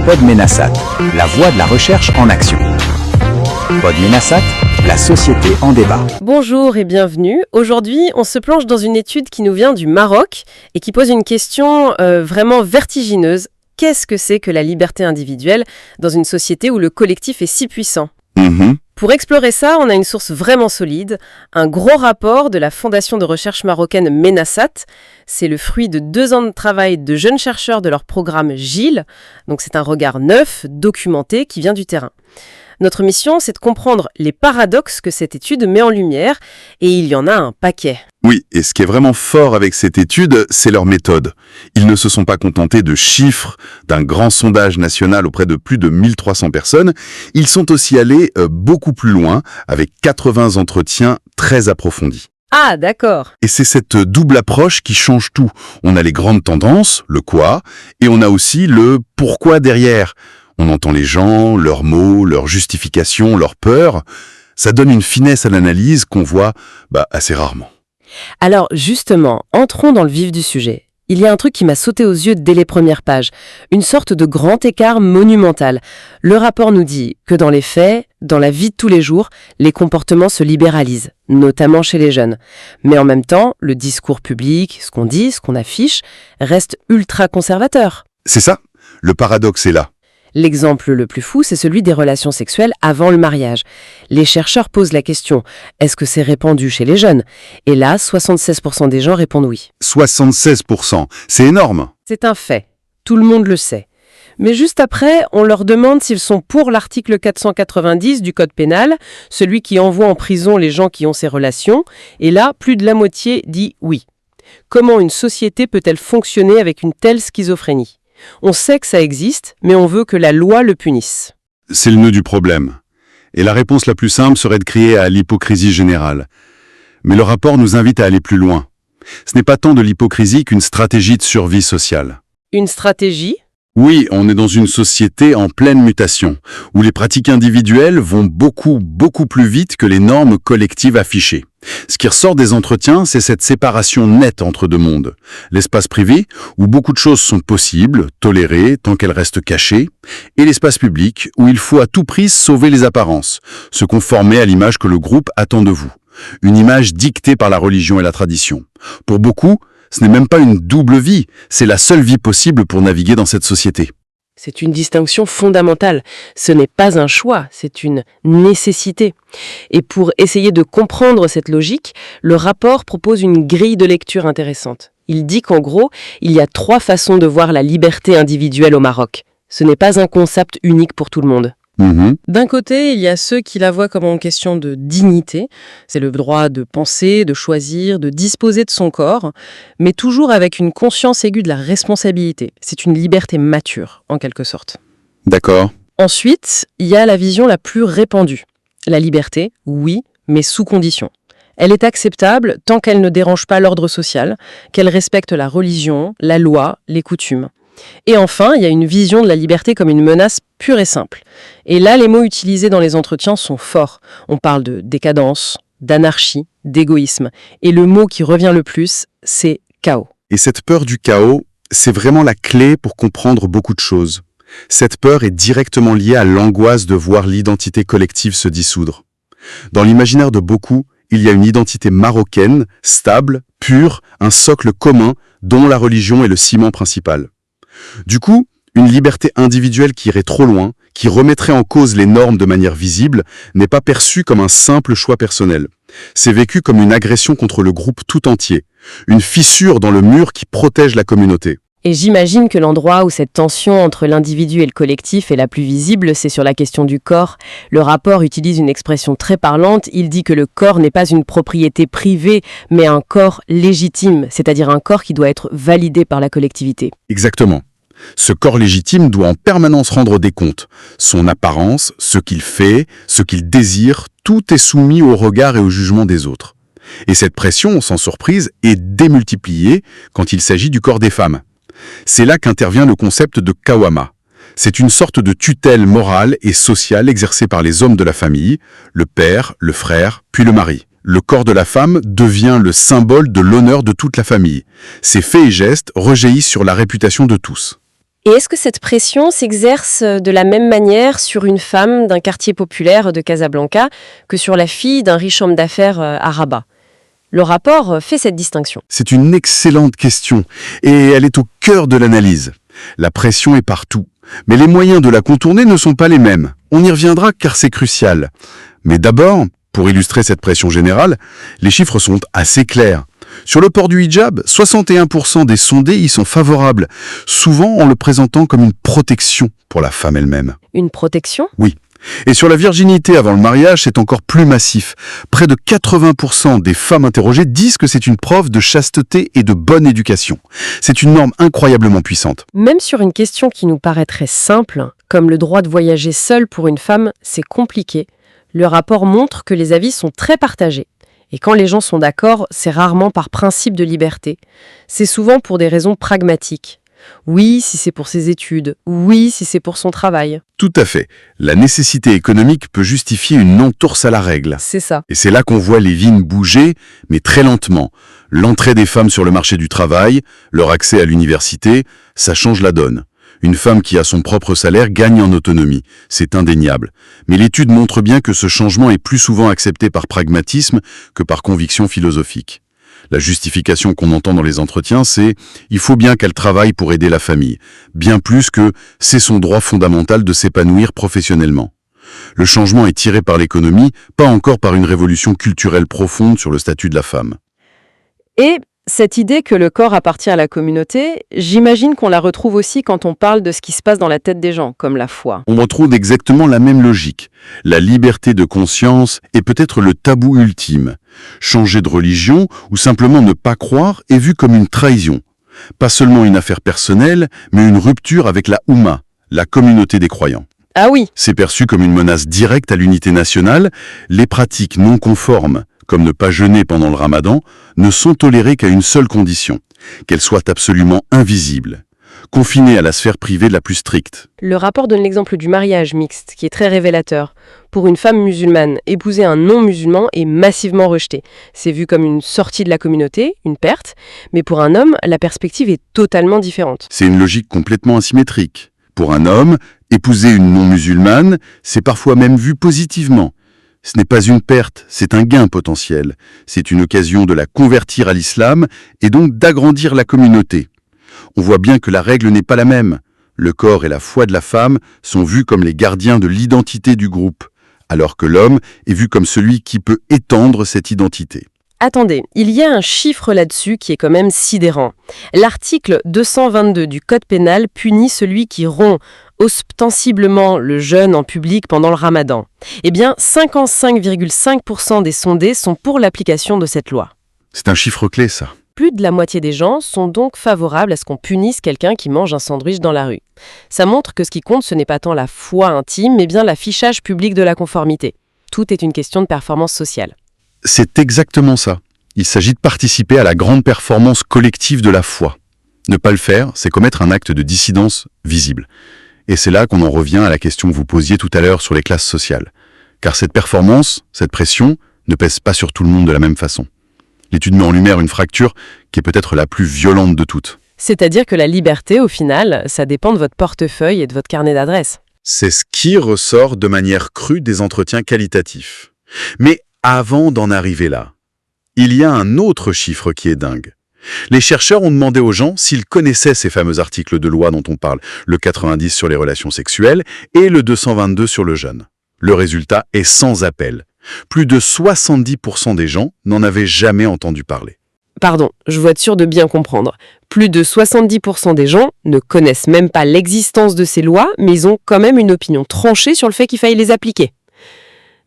Podménasat, la voix de la recherche en action. Podménasat, la société en débat. Bonjour et bienvenue. Aujourd'hui, on se plonge dans une étude qui nous vient du Maroc et qui pose une question vraiment vertigineuse. Qu'est-ce que c'est que la liberté individuelle dans une société où le collectif est si puissant ? Pour explorer ça, on a une source vraiment solide, un gros rapport de la fondation de recherche marocaine Ménassat. C'est le fruit de 2 ans de travail de jeunes chercheurs de leur programme GIL. Donc c'est un regard neuf, documenté, qui vient du terrain. Notre mission, c'est de comprendre les paradoxes que cette étude met en lumière, et il y en a un paquet. Oui, et ce qui est vraiment fort avec cette étude, c'est leur méthode. Ils ne se sont pas contentés de chiffres, d'un grand sondage national auprès de plus de 1300 personnes. Ils sont aussi allés beaucoup plus loin, avec 80 entretiens très approfondis. Ah, d'accord. Et c'est cette double approche qui change tout. On a les grandes tendances, le quoi, et on a aussi le pourquoi derrière. On entend les gens, leurs mots, leurs justifications, leurs peurs. Ça donne une finesse à l'analyse qu'on voit assez rarement. Alors justement, entrons dans le vif du sujet. Il y a un truc qui m'a sauté aux yeux dès les premières pages, une sorte de grand écart monumental. Le rapport nous dit que dans les faits, dans la vie de tous les jours, les comportements se libéralisent, notamment chez les jeunes. Mais en même temps, le discours public, ce qu'on dit, ce qu'on affiche, reste ultra conservateur. C'est ça, le paradoxe est là. L'exemple le plus fou, c'est celui des relations sexuelles avant le mariage. Les chercheurs posent la question, est-ce que c'est répandu chez les jeunes ? Et là, 76% des gens répondent oui. 76%, c'est énorme. C'est un fait, tout le monde le sait. Mais juste après, on leur demande s'ils sont pour l'article 490 du Code pénal, celui qui envoie en prison les gens qui ont ces relations, et là, plus de la moitié dit oui. Comment une société peut-elle fonctionner avec une telle schizophrénie ? On sait que ça existe, mais on veut que la loi le punisse. C'est le nœud du problème. Et la réponse la plus simple serait de crier à l'hypocrisie générale. Mais le rapport nous invite à aller plus loin. Ce n'est pas tant de l'hypocrisie qu'une stratégie de survie sociale. Une stratégie ? Oui, on est dans une société en pleine mutation, où les pratiques individuelles vont beaucoup plus vite que les normes collectives affichées. Ce qui ressort des entretiens, c'est cette séparation nette entre 2 mondes. L'espace privé, où beaucoup de choses sont possibles, tolérées, tant qu'elles restent cachées, et l'espace public, où il faut à tout prix sauver les apparences, se conformer à l'image que le groupe attend de vous. Une image dictée par la religion et la tradition. Pour beaucoup, ce n'est même pas une double vie, c'est la seule vie possible pour naviguer dans cette société. C'est une distinction fondamentale. Ce n'est pas un choix, c'est une nécessité. Et pour essayer de comprendre cette logique, le rapport propose une grille de lecture intéressante. Il dit qu'en gros, il y a 3 façons de voir la liberté individuelle au Maroc. Ce n'est pas un concept unique pour tout le monde. D'un côté, il y a ceux qui la voient comme une question de dignité. C'est le droit de penser, de choisir, de disposer de son corps, mais toujours avec une conscience aiguë de la responsabilité. C'est une liberté mature, en quelque sorte. D'accord. Ensuite, il y a la vision la plus répandue. La liberté, oui, mais sous condition. Elle est acceptable tant qu'elle ne dérange pas l'ordre social, qu'elle respecte la religion, la loi, les coutumes. Et enfin, il y a une vision de la liberté comme une menace pure et simple. Et là, les mots utilisés dans les entretiens sont forts. On parle de décadence, d'anarchie, d'égoïsme. Et le mot qui revient le plus, c'est chaos. Et cette peur du chaos, c'est vraiment la clé pour comprendre beaucoup de choses. Cette peur est directement liée à l'angoisse de voir l'identité collective se dissoudre. Dans l'imaginaire de beaucoup, il y a une identité marocaine, stable, pure, un socle commun dont la religion est le ciment principal. Du coup, une liberté individuelle qui irait trop loin, qui remettrait en cause les normes de manière visible, n'est pas perçue comme un simple choix personnel. C'est vécu comme une agression contre le groupe tout entier, une fissure dans le mur qui protège la communauté. Et j'imagine que l'endroit où cette tension entre l'individu et le collectif est la plus visible, c'est sur la question du corps. Le rapport utilise une expression très parlante. Il dit que le corps n'est pas une propriété privée, mais un corps légitime, c'est-à-dire un corps qui doit être validé par la collectivité. Exactement. Ce corps légitime doit en permanence rendre des comptes. Son apparence, ce qu'il fait, ce qu'il désire, tout est soumis au regard et au jugement des autres. Et cette pression, sans surprise, est démultipliée quand il s'agit du corps des femmes. C'est là qu'intervient le concept de Qawama. C'est une sorte de tutelle morale et sociale exercée par les hommes de la famille, le père, le frère, puis le mari. Le corps de la femme devient le symbole de l'honneur de toute la famille. Ses faits et gestes rejaillissent sur la réputation de tous. Et est-ce que cette pression s'exerce de la même manière sur une femme d'un quartier populaire de Casablanca que sur la fille d'un riche homme d'affaires à Rabat? Le rapport fait cette distinction. C'est une excellente question, et elle est au cœur de l'analyse. La pression est partout, mais les moyens de la contourner ne sont pas les mêmes. On y reviendra car c'est crucial. Mais d'abord, pour illustrer cette pression générale, les chiffres sont assez clairs. Sur le port du hijab, 61% des sondés y sont favorables, souvent en le présentant comme une protection pour la femme elle-même. Une protection? Oui. Et sur la virginité avant le mariage, c'est encore plus massif. Près de 80% des femmes interrogées disent que c'est une preuve de chasteté et de bonne éducation. C'est une norme incroyablement puissante. Même sur une question qui nous paraîtrait simple, comme le droit de voyager seule pour une femme, c'est compliqué. Le rapport montre que les avis sont très partagés. Et quand les gens sont d'accord, c'est rarement par principe de liberté. C'est souvent pour des raisons pragmatiques. Oui, si c'est pour ses études. Oui, si c'est pour son travail. Tout à fait. La nécessité économique peut justifier une entorse à la règle. C'est ça. Et c'est là qu'on voit les vignes bouger, mais très lentement. L'entrée des femmes sur le marché du travail, leur accès à l'université, ça change la donne. Une femme qui a son propre salaire gagne en autonomie, c'est indéniable. Mais l'étude montre bien que ce changement est plus souvent accepté par pragmatisme que par conviction philosophique. La justification qu'on entend dans les entretiens, c'est « il faut bien qu'elle travaille pour aider la famille », bien plus que « c'est son droit fondamental de s'épanouir professionnellement ». Le changement est tiré par l'économie, pas encore par une révolution culturelle profonde sur le statut de la femme. Et cette idée que le corps appartient à la communauté, j'imagine qu'on la retrouve aussi quand on parle de ce qui se passe dans la tête des gens, comme la foi. On retrouve exactement la même logique. La liberté de conscience est peut-être le tabou ultime. Changer de religion ou simplement ne pas croire est vu comme une trahison. Pas seulement une affaire personnelle, mais une rupture avec la Oumma, la communauté des croyants. Ah oui. C'est perçu comme une menace directe à l'unité nationale. Les pratiques non conformes, comme ne pas jeûner pendant le ramadan, ne sont tolérées qu'à une seule condition, qu'elles soient absolument invisibles, confinées à la sphère privée la plus stricte. Le rapport donne l'exemple du mariage mixte, qui est très révélateur. Pour une femme musulmane, épouser un non-musulman est massivement rejeté. C'est vu comme une sortie de la communauté, une perte, mais pour un homme, la perspective est totalement différente. C'est une logique complètement asymétrique. Pour un homme, épouser une non-musulmane, c'est parfois même vu positivement. Ce n'est pas une perte, c'est un gain potentiel. C'est une occasion de la convertir à l'islam et donc d'agrandir la communauté. On voit bien que la règle n'est pas la même. Le corps et la foi de la femme sont vus comme les gardiens de l'identité du groupe, alors que l'homme est vu comme celui qui peut étendre cette identité. Attendez, il y a un chiffre là-dessus qui est quand même sidérant. L'article 222 du Code pénal punit celui qui rompt ostensiblement le jeûne en public pendant le ramadan. Eh bien, 55,5% des sondés sont pour l'application de cette loi. C'est un chiffre clé, ça. Plus de la moitié des gens sont donc favorables à ce qu'on punisse quelqu'un qui mange un sandwich dans la rue. Ça montre que ce qui compte, ce n'est pas tant la foi intime, mais bien l'affichage public de la conformité. Tout est une question de performance sociale. C'est exactement ça. Il s'agit de participer à la grande performance collective de la foi. Ne pas le faire, c'est commettre un acte de dissidence visible. Et c'est là qu'on en revient à la question que vous posiez tout à l'heure sur les classes sociales. Car cette performance, cette pression, ne pèse pas sur tout le monde de la même façon. L'étude met en lumière une fracture qui est peut-être la plus violente de toutes. C'est-à-dire que la liberté, au final, ça dépend de votre portefeuille et de votre carnet d'adresses. C'est ce qui ressort de manière crue des entretiens qualitatifs. Mais avant d'en arriver là, il y a un autre chiffre qui est dingue. Les chercheurs ont demandé aux gens s'ils connaissaient ces fameux articles de loi dont on parle, le 90 sur les relations sexuelles et le 222 sur le jeûne. Le résultat est sans appel. Plus de 70% des gens n'en avaient jamais entendu parler. Pardon, je veux être sûr de bien comprendre. Plus de 70% des gens ne connaissent même pas l'existence de ces lois, mais ils ont quand même une opinion tranchée sur le fait qu'il faille les appliquer.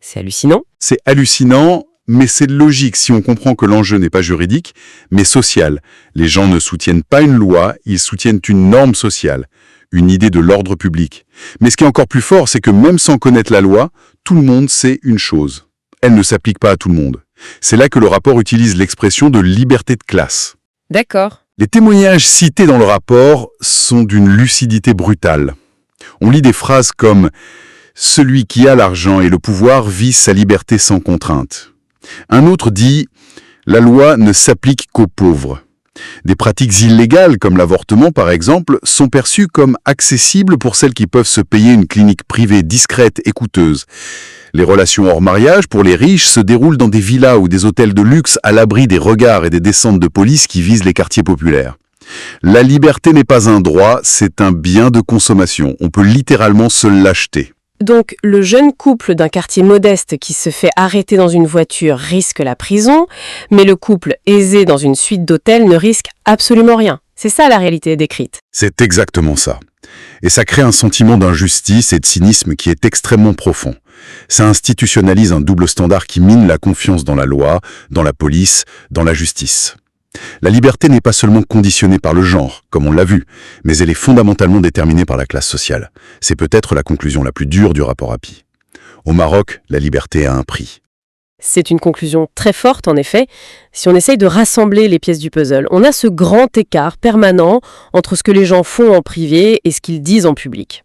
C'est hallucinant. C'est hallucinant, mais c'est logique si on comprend que l'enjeu n'est pas juridique, mais social. Les gens ne soutiennent pas une loi, ils soutiennent une norme sociale, une idée de l'ordre public. Mais ce qui est encore plus fort, c'est que même sans connaître la loi, tout le monde sait une chose. Elle ne s'applique pas à tout le monde. C'est là que le rapport utilise l'expression de liberté de classe. D'accord. Les témoignages cités dans le rapport sont d'une lucidité brutale. On lit des phrases comme « Celui qui a l'argent et le pouvoir vise sa liberté sans contrainte ». Un autre dit « La loi ne s'applique qu'aux pauvres ». Des pratiques illégales comme l'avortement par exemple sont perçues comme accessibles pour celles qui peuvent se payer une clinique privée discrète et coûteuse. Les relations hors mariage pour les riches se déroulent dans des villas ou des hôtels de luxe à l'abri des regards et des descentes de police qui visent les quartiers populaires. La liberté n'est pas un droit, c'est un bien de consommation. On peut littéralement se l'acheter. Donc, le jeune couple d'un quartier modeste qui se fait arrêter dans une voiture risque la prison, mais le couple aisé dans une suite d'hôtels ne risque absolument rien. C'est ça la réalité décrite. C'est exactement ça. Et ça crée un sentiment d'injustice et de cynisme qui est extrêmement profond. Ça institutionnalise un double standard qui mine la confiance dans la loi, dans la police, dans la justice. La liberté n'est pas seulement conditionnée par le genre, comme on l'a vu, mais elle est fondamentalement déterminée par la classe sociale. C'est peut-être la conclusion la plus dure du rapport Happy. Au Maroc, la liberté a un prix. C'est une conclusion très forte, en effet. Si on essaye de rassembler les pièces du puzzle, on a ce grand écart permanent entre ce que les gens font en privé et ce qu'ils disent en public.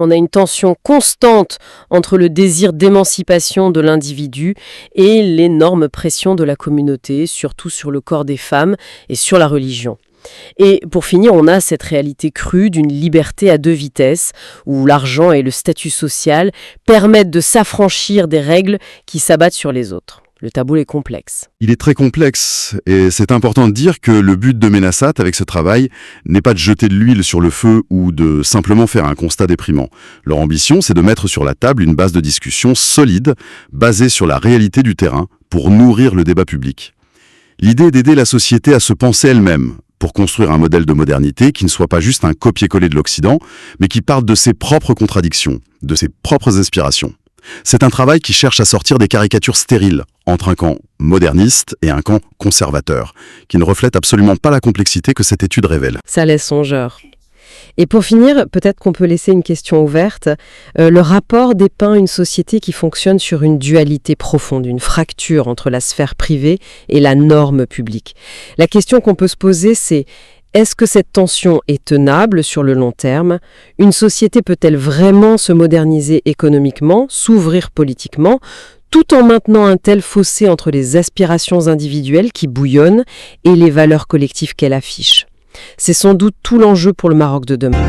On a une tension constante entre le désir d'émancipation de l'individu et l'énorme pression de la communauté, surtout sur le corps des femmes et sur la religion. Et pour finir, on a cette réalité crue d'une liberté à deux vitesses, où l'argent et le statut social permettent de s'affranchir des règles qui s'abattent sur les autres. Le tableau est complexe. Il est très complexe, et c'est important de dire que le but de Menassat avec ce travail n'est pas de jeter de l'huile sur le feu ou de simplement faire un constat déprimant. Leur ambition, c'est de mettre sur la table une base de discussion solide, basée sur la réalité du terrain, pour nourrir le débat public. L'idée est d'aider la société à se penser elle-même, pour construire un modèle de modernité qui ne soit pas juste un copier-coller de l'Occident, mais qui parte de ses propres contradictions, de ses propres inspirations. C'est un travail qui cherche à sortir des caricatures stériles entre un camp moderniste et un camp conservateur, qui ne reflète absolument pas la complexité que cette étude révèle. Ça laisse songeur. Et pour finir, peut-être qu'on peut laisser une question ouverte. Le rapport dépeint une société qui fonctionne sur une dualité profonde, une fracture entre la sphère privée et la norme publique. La question qu'on peut se poser, c'est: est-ce que cette tension est tenable sur le long terme? Une société peut-elle vraiment se moderniser économiquement, s'ouvrir politiquement, tout en maintenant un tel fossé entre les aspirations individuelles qui bouillonnent et les valeurs collectives qu'elle affiche? C'est sans doute tout l'enjeu pour le Maroc de demain.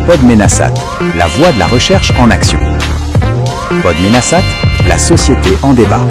Pod Menassat, la voix de la recherche en action. Pod Menassat, la société en débat.